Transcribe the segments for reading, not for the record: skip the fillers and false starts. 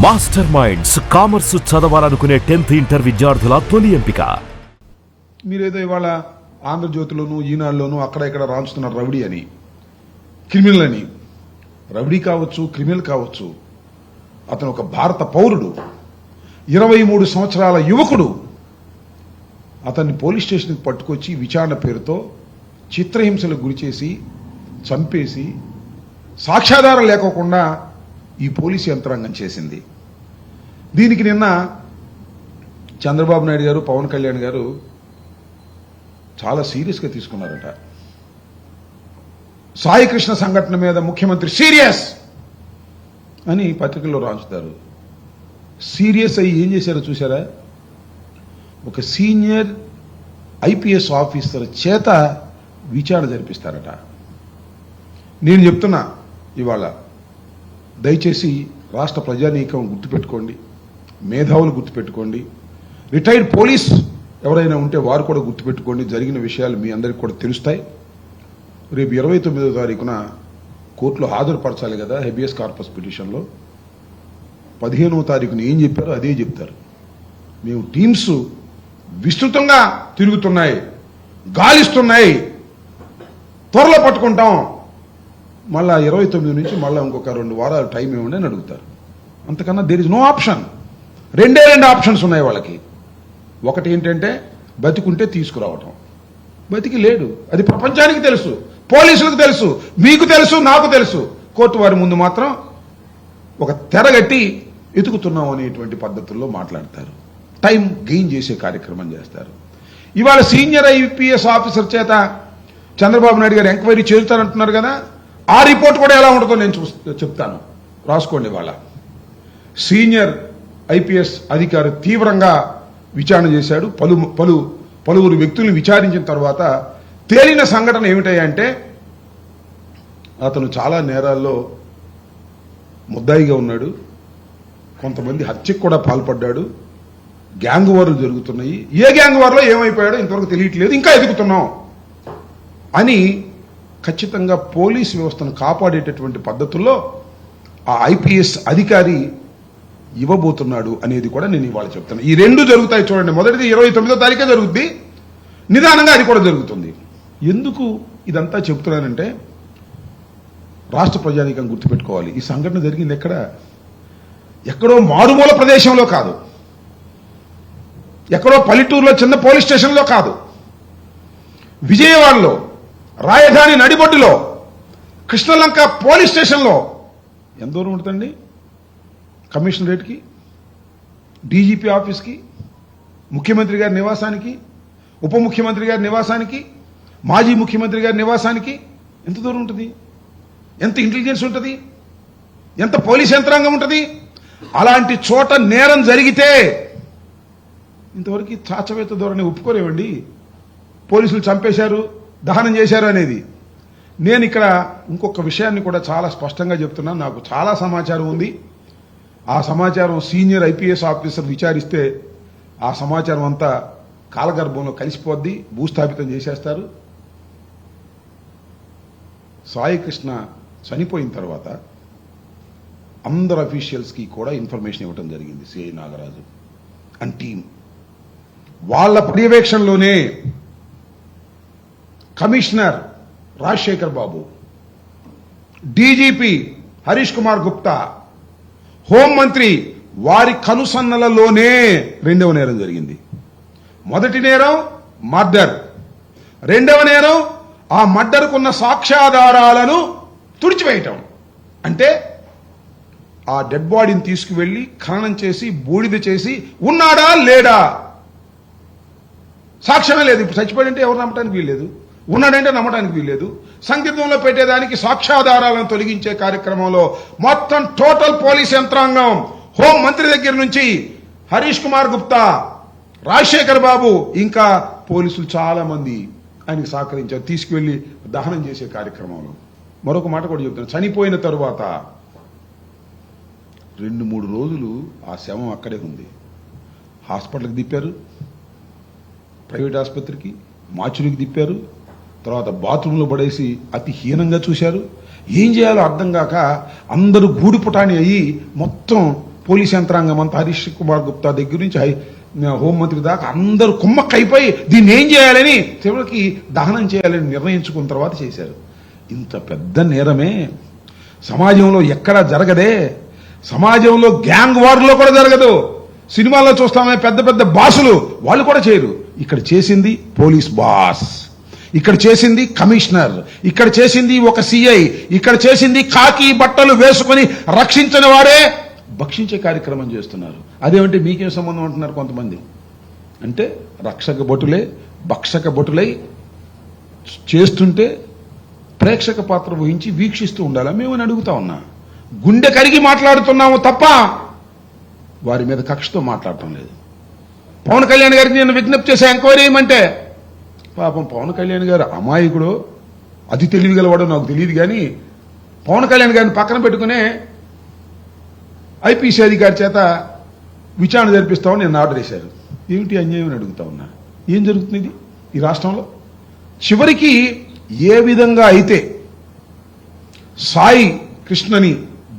Master minds commerce చదవాలనుకునే 10th inter విద్యార్థుల తొలి ఎంపిక. మీరేదో ఇవాళ ఆంధ్రజ్యోతిలోను ఈనాడులోను అక్కడ ఇక్కడ రాంచుతున్నారు రౌడీ అని, క్రిమినల్ అని. రౌడీ కావచ్చు, క్రిమినల్ కావచ్చు, అతను ఒక భారత పౌరుడు, 23 సంవత్సరాల యువకుడు. అతన్ని పోలీస్ స్టేషన్కి పట్టుకొచ్చి విచారణ పేరుతో చిత్రహింసలకు గురిచేసి చంపేసి సాక్ష్యాధారం లేకోకుండా ఈ పోలీసు యంత్రాంగం చేసింది. దీనికి నిన్న చంద్రబాబు నాయుడు గారు, పవన్ కళ్యాణ్ గారు చాలా సీరియస్గా తీసుకున్నారట. సాయి కృష్ణ సంఘటన మీద ముఖ్యమంత్రి సీరియస్ అని పత్రికల్లో రాంచుతారు. సీరియస్ అయ్యి ఏం చేశారో చూసారా? ఒక సీనియర్ ఐపీఎస్ ఆఫీసర్ చేత విచారణ జరిపిస్తారట. నేను చెప్తున్నా ఇవాళ, దయచేసి రాష్ట్ర ప్రజానీకం గుర్తుపెట్టుకోండి, మేధావులు గుర్తుపెట్టుకోండి, రిటైర్డ్ పోలీస్ ఎవరైనా ఉంటే వారు కూడా గుర్తుపెట్టుకోండి. జరిగిన విషయాలు మీ అందరికీ కూడా తెలుస్తాయి. రేపు 29వ తారీఖున కోర్టులో హాజరుపరచాలి కదా హెబియస్ కార్పస్ పిటిషన్లో. 15వ తారీఖున ఏం చెప్పారో అదే చెప్తారు. మేము టీమ్స్ విస్తృతంగా తిరుగుతున్నాయి, గాలిస్తున్నాయి, త్వరలో పట్టుకుంటాం, మళ్ళా 29 నుంచి మళ్ళీ ఇంకొక 2 వారాలు టైం ఇవ్వండి అని అడుగుతారు. అంతకన్నా దేర్ ఇస్ నో ఆప్షన్. రెండే ఆప్షన్స్ ఉన్నాయి వాళ్ళకి. ఒకటి ఏంటంటే బతికుంటే తీసుకురావటం. బతికి లేడు, అది ప్రపంచానికి తెలుసు, పోలీసులకు తెలుసు, మీకు తెలుసు, నాకు తెలుసు. కోర్టు వారి ముందు మాత్రం ఒక తెరగట్టి ఎతుకుతున్నాం అనేటువంటి పద్ధతుల్లో మాట్లాడతారు. టైం గెయిన్ చేసే కార్యక్రమం చేస్తారు. ఇవాళ సీనియర్ ఐపీఎస్ ఆఫీసర్ చేత చంద్రబాబు నాయుడు గారు ఎంక్వైరీ చేస్తారంటున్నారు కదా, ఆ రిపోర్ట్ కూడా ఎలా ఉంటుందో నేను చెప్తాను, రాసుకోండి. వాళ్ళ సీనియర్ ఐపీఎస్ అధికారి తీవ్రంగా విచారణ చేశాడు. పలువురు వ్యక్తులను విచారించిన తర్వాత తేలిన సంఘటన ఏమిటంటే అతను చాలా నేరాల్లో ముద్దాయిగా ఉన్నాడు, కొంతమంది హత్యకు కూడా పాల్పడ్డాడు, గ్యాంగ్ వార్లు జరుగుతున్నాయి, ఏ గ్యాంగ్ వార్లో ఏమైపోయాడో ఇంతవరకు తెలియట్లేదు, ఇంకా ఎదుగుతున్నాం అని ఖచ్చితంగా పోలీసు వ్యవస్థను కాపాడేటటువంటి పద్ధతుల్లో ఆ ఐపీఎస్ అధికారి ఇవ్వబోతున్నాడు అనేది కూడా నేను ఇవాళ చెప్తాను. ఈ 2 జరుగుతాయి చూడండి. మొదటిది 29వ తారీఖే జరుగుద్ది, నిదానంగా అది కూడా జరుగుతుంది. ఎందుకు ఇదంతా చెప్తున్నానంటే రాష్ట్ర ప్రజానీకం గుర్తుపెట్టుకోవాలి. ఈ సంఘటన జరిగింది ఎక్కడో మారుమూల ప్రదేశంలో కాదు, ఎక్కడో పల్లెటూరులో చిన్న పోలీస్ స్టేషన్లో కాదు, విజయవాడలో రాజధాని నడిబొడ్డులో కృష్ణలంక పోలీస్ స్టేషన్లో. ఎంత దూరం ఉంటుందండి కమిషనరేట్కి, డీజీపీ ఆఫీస్కి, ముఖ్యమంత్రి గారి నివాసానికి, ఉప ముఖ్యమంత్రి గారి నివాసానికి, మాజీ ముఖ్యమంత్రి గారి నివాసానికి ఎంత దూరం ఉంటుంది? ఎంత ఇంటెలిజెన్స్ ఉంటుంది? ఎంత పోలీస్ యంత్రాంగం ఉంటుంది? అలాంటి చోట నేరం జరిగితే ఇంతవరకు చాచవేత ధోరణి ఒప్పుకోలేవండి. పోలీసులు చంపేశారు, దహనం చేశారు అనేది. నేను ఇక్కడ ఇంకొక విషయాన్ని కూడా చాలా స్పష్టంగా చెప్తున్నాను. నాకు చాలా సమాచారం ఉంది. ఆ సమాచారం సీనియర్ ఐపీఎస్ ఆఫీసర్ విచారిస్తే ఆ సమాచారం అంతా కాలగర్భంలో కలిసిపోద్ది, భూస్థాపితం చేసేస్తారు. సాయి కృష్ణ చనిపోయిన తర్వాత అందరు అఫీషియల్స్కి కూడా ఇన్ఫర్మేషన్ ఇవ్వడం జరిగింది. సిఐ నాగరాజు అండ్ టీం వాళ్ళ పర్యవేక్షణలోనే కమిషనర్ రాజశేఖర్ బాబు, డీజీపీ హరీష్ కుమార్ గుప్తా, హోంమంత్రి వారి కనుసన్నలలోనే 2వ నేరం జరిగింది. మొదటి నేరం మర్డర్, 2వ నేరం ఆ మర్డర్కున్న సాక్ష్యాధారాలను తుడిచివేయటం. అంటే ఆ డెడ్ బాడీని తీసుకువెళ్లి ఖననం చేసి బూడిద చేసి ఉన్నాడా లేడా సాక్ష్యమే లేదు. ఇప్పుడు చచ్చిపోయింటే ఎవరు నమ్మటానికి వీల్లేదు, ఉన్నాడంటే నమ్మడానికి వీల్లేదు. సందిగ్ధంలో పెట్టేదానికి సాక్ష్యాధారాలను తొలగించే కార్యక్రమంలో మొత్తం టోటల్ పోలీస్ యంత్రాంగం, హోం మంత్రి దగ్గర నుంచి హరీష్ కుమార్ గుప్తా, రాజశేఖర్ బాబు, ఇంకా పోలీసులు చాలా మంది ఆయనకు సహకరించారు. తీసుకువెళ్లి దహనం చేసే కార్యక్రమంలో మరొక మాట కూడా చెప్తాను. చనిపోయిన తరువాత 2-3 రోజులు ఆ శవం అక్కడే ఉంది. హాస్పిటల్కి తిప్పారు, ప్రైవేట్ ఆసుపత్రికి, మాచురికి తిప్పారు, తర్వాత బాత్రూంలో పడేసి అతి హీనంగా చూశారు. ఏం చేయాలో అర్థం కాక అందరూ గూడిపుటాని అయ్యి మొత్తం పోలీస్ యంత్రాంగం అంతా హరీష్ కుమార్ గుప్తా దగ్గర నుంచి హోంమంత్రి దాకా అందరూ కుమ్మక్కైపోయి దీన్ని ఏం చేయాలని చివరికి దహనం చేయాలని నిర్ణయించుకున్న తర్వాత చేశారు. ఇంత పెద్ద నేరమే సమాజంలో ఎక్కడా జరగదే. సమాజంలో గ్యాంగ్ వార్లో కూడా జరగదు. సినిమాల్లో చూస్తామే పెద్ద పెద్ద బాసులు, వాళ్ళు కూడా చేయరు. ఇక్కడ చేసింది పోలీస్ బాస్, ఇక్కడ చేసింది కమిషనర్, ఇక్కడ చేసింది ఒక సిఐ, ఇక్కడ చేసింది కాకి బట్టలు వేసుకుని రక్షించని వారే భక్షించే కార్యక్రమం చేస్తున్నారు. అదేమంటే మీకేం సంబంధం అంటున్నారు కొంతమంది. అంటే రక్షక భటులే భక్షక భటులై చేస్తుంటే ప్రేక్షక పాత్ర వహించి వీక్షిస్తూ ఉండాలా మేమని అడుగుతా ఉన్నా. గుండె కరిగి మాట్లాడుతున్నాము తప్ప వారి మీద కక్షతో మాట్లాడటం లేదు. పవన్ కళ్యాణ్ గారికి నేను విజ్ఞప్తి చేసే ఎంక్వైరీ ఏమంటే, పాపం పవన్ కళ్యాణ్ గారు అమాయకుడు, అతి తెలివిగలవాడో నాకు తెలియదు కానీ పవన్ కళ్యాణ్ గారిని పక్కన పెట్టుకునే ఐపీసీ అధికారి చేత విచారణ జరిపిస్తామని నేను ఆర్డర్ చేశారు. ఏమిటి అన్యాయం అని అడుగుతా ఉన్నా. ఏం జరుగుతుంది ఈ రాష్ట్రంలో? చివరికి ఏ విధంగా అయితే సాయి కృష్ణని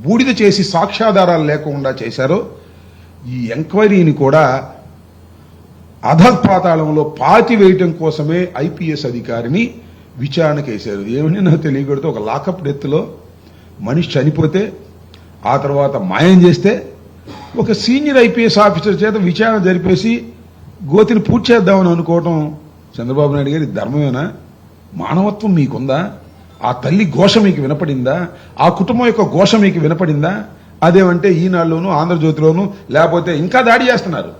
బూడిద చేసి సాక్ష్యాధారాలు లేకుండా చేశారో ఈ ఎంక్వైరీని కూడా అధపాతాళంలో పాతివేయటం కోసమే ఐపీఎస్ అధికారిని విచారణకు వేశారు. ఏమని నాకు తెలియకూడదు. ఒక లాకప్ డెత్లో మనిషి చనిపోతే ఆ తర్వాత మాయం చేస్తే ఒక సీనియర్ ఐపీఎస్ ఆఫీసర్ చేత విచారణ జరిపేసి గోతిని పూర్తి చేద్దామని అనుకోవటం చంద్రబాబు నాయుడు గారి ధర్మమేనా? మానవత్వం మీకుందా? ఆ తల్లి ఘోష మీకు వినపడిందా? ఆ కుటుంబం యొక్క ఘోష మీకు వినపడిందా? అదేమంటే ఈనాడులోనూ ఆంధ్రజ్యోతిలోనూ లేకపోతే ఇంకా దాడి చేస్తున్నారు.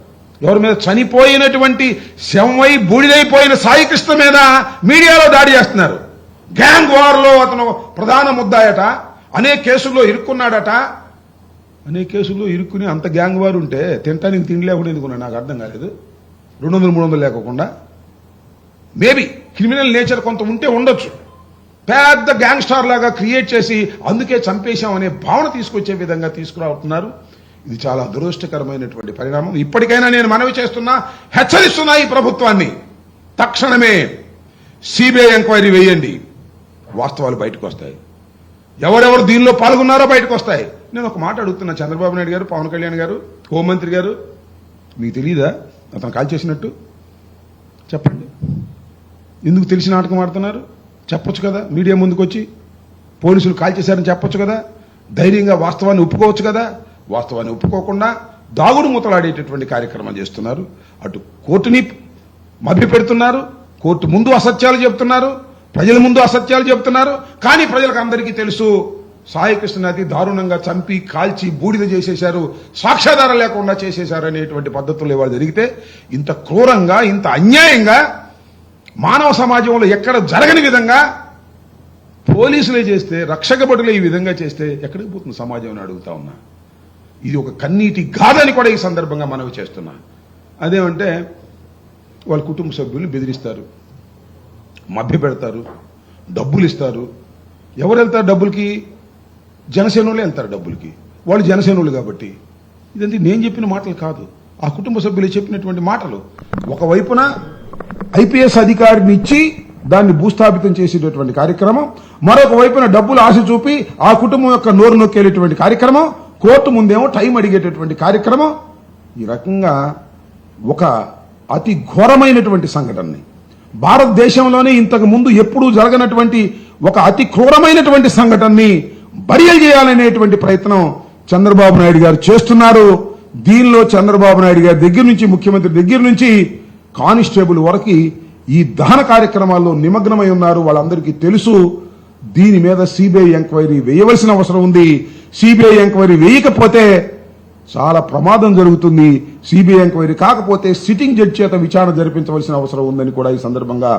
ఎవరి మీద? చనిపోయినటువంటి శవమై బూడిదైపోయిన సాయికృష్ణ మీద మీడియాలో దాడి చేస్తున్నారు. గ్యాంగ్ వార్లో అతను ప్రధాన ముద్దాయట, అనేక కేసుల్లో ఇరుక్కున్నాడట. అనేక కేసుల్లో ఇరుక్కుని అంత గ్యాంగ్ వారు ఉంటే తినటానికి తిండి లేకుండా ఎందుకున్నా నాకు అర్థం కాలేదు. 200-300 లేకోకుండా మేబీ క్రిమినల్ నేచర్ కొంత ఉంటే ఉండొచ్చు. పెద్ద గ్యాంగ్ స్టార్ లాగా క్రియేట్ చేసి అందుకే చంపేశాం అనే భావన తీసుకొచ్చే విధంగా తీసుకురావుతున్నారు. ఇది చాలా దురదృష్టకరమైనటువంటి పరిణామం. ఇప్పటికైనా నేను మనవి చేస్తున్నా, హెచ్చరిస్తున్నా ఈ ప్రభుత్వాన్ని, తక్షణమే సిబిఐ ఎంక్వైరీ వేయండి. వాస్తవాలు బయటకు వస్తాయి. ఎవరెవరు దీనిలో పాల్గొన్నారో బయటకు వస్తాయి. నేను ఒక మాట అడుగుతున్నా, చంద్రబాబు నాయుడు గారు, పవన్ కళ్యాణ్ గారు, హోంమంత్రి గారు, మీకు తెలియదా అతను కాల్ చేసినట్టు? చెప్పండి. ఎందుకు తెలిసి నాటకం ఆడుతున్నారు? చెప్పొచ్చు కదా, మీడియా ముందుకు వచ్చి పోలీసులు కాల్ చేశారని చెప్పొచ్చు కదా, ధైర్యంగా వాస్తవాన్ని ఒప్పుకోవచ్చు కదా. వాస్తవాన్ని ఒప్పుకోకుండా దాగుడు మూతలాడేటటువంటి కార్యక్రమం చేస్తున్నారు. అటు కోర్టుని మభ్యపెడుతున్నారు, కోర్టు ముందు అసత్యాలు చెబుతున్నారు, ప్రజల ముందు అసత్యాలు చెబుతున్నారు. కానీ ప్రజలకు అందరికీ తెలుసు సాయికృష్ణ అతి దారుణంగా చంపి కాల్చి బూడిద చేసేశారు, సాక్ష్యాధారం లేకుండా చేసేశారు అనేటువంటి పద్ధతుల్లో ఇవాళ జరిగితే ఇంత క్రూరంగా, ఇంత అన్యాయంగా, మానవ సమాజంలో ఎక్కడ జరగని విధంగా పోలీసులే చేస్తే, రక్షక భటులే ఈ విధంగా చేస్తే ఎక్కడికి పోతుంది సమాజం అని అడుగుతా ఉన్నా. ఇది ఒక కన్నీటి గాథని కూడా ఈ సందర్భంగా మనవి చేస్తున్నా. అదేమంటే వాళ్ళ కుటుంబ సభ్యుల్ని బెదిరిస్తారు, మభ్యపెడతారు, డబ్బులు ఇస్తారు. ఎవరు వెళ్తారు డబ్బులకి? జనసేనోళ్ళే వెళ్తారు డబ్బులకి. వాళ్ళు జనసేనోళ్ళు కాబట్టి. ఇదంతా నేను చెప్పిన మాటలు కాదు, ఆ కుటుంబ సభ్యులు చెప్పినటువంటి మాటలు. ఒకవైపున ఐపీఎస్ అధికారిని ఇచ్చి దాన్ని భూస్థాపితం చేసేటటువంటి కార్యక్రమం, మరొక వైపున డబ్బులు ఆశ చూపి ఆ కుటుంబం యొక్క నోరు నొక్కేటటువంటి కార్యక్రమం, కోర్టు ముందేమో టైం అడిగేటటువంటి కార్యక్రమం. ఈ రకంగా ఒక అతి ఘోరమైనటువంటి సంఘటనని, భారతదేశంలోనే ఇంతకు ముందు ఎప్పుడూ జరగనటువంటి ఒక అతి క్రూరమైనటువంటి సంఘటనని బరియలు చేయాలనేటువంటి ప్రయత్నం చంద్రబాబు నాయుడు గారు చేస్తున్నారు. దీనిలో చంద్రబాబు నాయుడు గారి దగ్గర నుంచి, ముఖ్యమంత్రి దగ్గర నుంచి కానిస్టేబుల్ వరకు ఈ దహన కార్యక్రమాల్లో నిమగ్నమై ఉన్నారు. వాళ్ళందరికీ తెలుసు. దీని మీద సిబిఐ ఎంక్వైరీ వేయవలసిన అవసరం ఉంది. సిబిఐ ఎంక్వైరీ వేయకపోతే చాలా ప్రమాదం జరుగుతుంది. సిబిఐ ఎంక్వైరీ కాకపోతే సిట్టింగ్ జడ్జి చేత విచారణ జరిపించవలసిన అవసరం ఉందని కూడా ఈ సందర్భంగా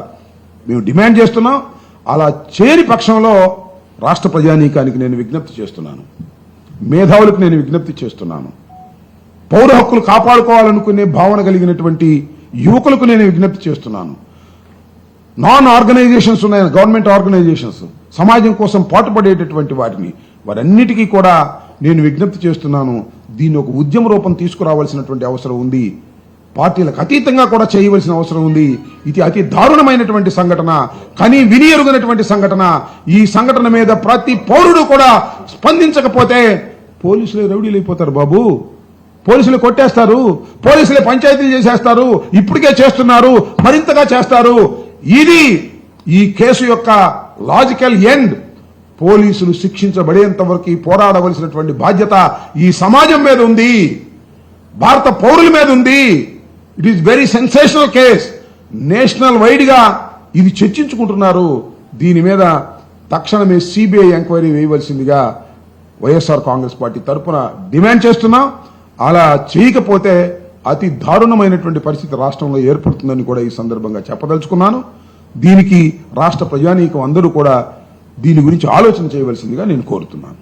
మేము డిమాండ్ చేస్తున్నాం. అలా చేయని పక్షంలో రాష్ట్ర ప్రజానీకానికి నేను విజ్ఞప్తి చేస్తున్నాను, మేధావులకు నేను విజ్ఞప్తి చేస్తున్నాను, పౌర హక్కులు కాపాడుకోవాలనుకునే భావన కలిగినటువంటి యువకులకు నేను విజ్ఞప్తి చేస్తున్నాను. నాన్ ఆర్గనైజేషన్స్ ఉన్నాయి, గవర్నమెంట్ ఆర్గనైజేషన్స్, సమాజం కోసం పాటుపడేటటువంటి వారన్నిటికీ కూడా నేను విజ్ఞప్తి చేస్తున్నాను. దీన్ని ఒక ఉద్యమ రూపం తీసుకురావాల్సినటువంటి అవసరం ఉంది. పార్టీలకు అతీతంగా కూడా చేయవలసిన అవసరం ఉంది. ఇది అతి దారుణమైనటువంటి సంఘటన, కానీ వినియరుగనటువంటి సంఘటన. ఈ సంఘటన మీద ప్రతి పౌరుడు కూడా స్పందించకపోతే పోలీసులే రౌడీలు అయిపోతారు బాబు. పోలీసులు కొట్టేస్తారు, పోలీసులే పంచాయతీలు చేసేస్తారు, ఇప్పటికే చేస్తున్నారు, మరింతగా చేస్తారు. ఇది ఈ కేసు యొక్క లాజికల్ ఎండ్. పోలీసులు శిక్షించబడేంత వరకు పోరాడవలసినటువంటి బాధ్యత ఈ సమాజం మీద ఉంది, భారత పౌరుల మీద ఉంది. It is very sensational case. National wide గా ఇది చర్చించుకుంటున్నారు. దీని మీద తక్షణమే సిబిఐ ఎంక్వైరీ వేయవలసిందిగా వైఎస్ఆర్ కాంగ్రెస్ పార్టీ తరఫున డిమాండ్ చేస్తున్నాం. అలా చేయకపోతే అతి దారుణమైనటువంటి పరిస్థితి రాష్ట్రంలో ఏర్పడుతుందని కూడా ఈ సందర్భంగా చెప్పదలుచుకున్నాను. దీనికి రాష్ట్ర ప్రజానీకం అందరూ కూడా దీని గురించి ఆలోచన చేయవలసిందిగా నేను కోరుతున్నాను.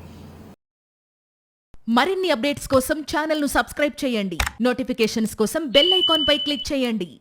మరిన్ని అప్డేట్స్ కోసం ఛానల్ ను సబ్స్క్రైబ్ చేయండి. నోటిఫికేషన్స్ కోసం బెల్ ఐకాన్ పై క్లిక్ చేయండి.